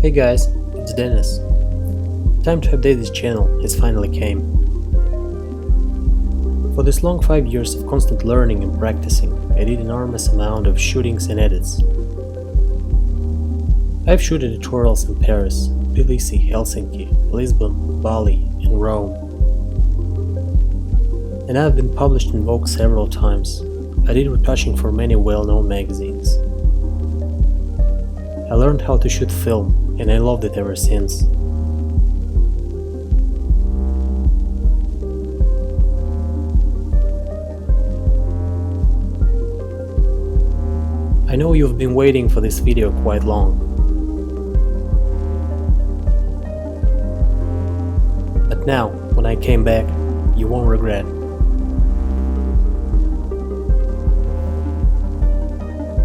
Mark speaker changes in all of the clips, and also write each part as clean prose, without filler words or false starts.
Speaker 1: Hey guys, it's Dennis. Time to update this channel has finally came. For this long 5 years of constant learning and practicing, I did an enormous amount of shootings and edits. I've shot editorials in Paris, Tbilisi, Helsinki, Lisbon, Bali, and Rome. And I've been published in Vogue several times. I did retouching for many well-known magazines. I learned how to shoot film, and I loved it ever since. I know you've been waiting for this video quite long. But now, when I came back, you won't regret.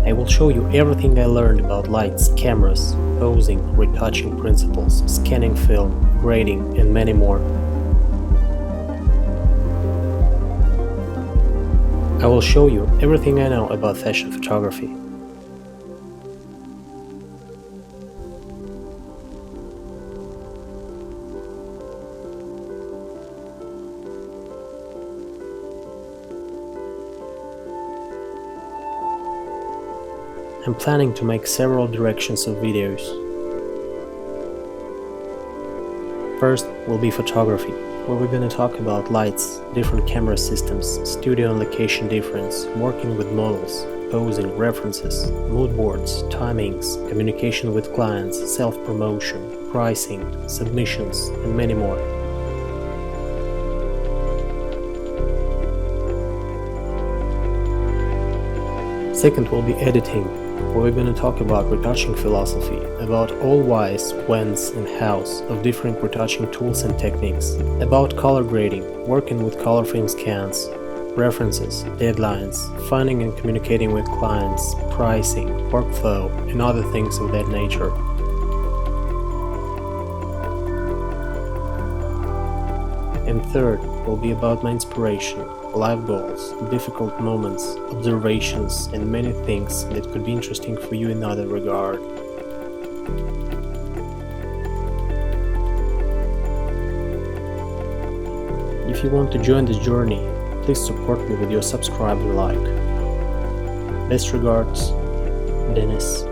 Speaker 1: I will show you everything I learned about lights, cameras, posing, retouching principles, scanning film, grading, and many more. I will show you everything I know about fashion photography. I'm planning to make several directions of videos. First will be photography, where we're gonna talk about lights, different camera systems, studio and location difference, working with models, posing, references, mood boards, timings, communication with clients, self-promotion, pricing, submissions, and many more. Second will be editing, where we're going to talk about retouching philosophy, about all whys, whens, and hows of different retouching tools and techniques, about color grading, working with color film scans, references, deadlines, finding and communicating with clients, pricing, workflow, and other things of that nature. And third will be about my inspiration, life goals, difficult moments, observations, and many things that could be interesting for you in other regard. If you want to join this journey, please support me with your subscribe and like. Best regards, Dennis.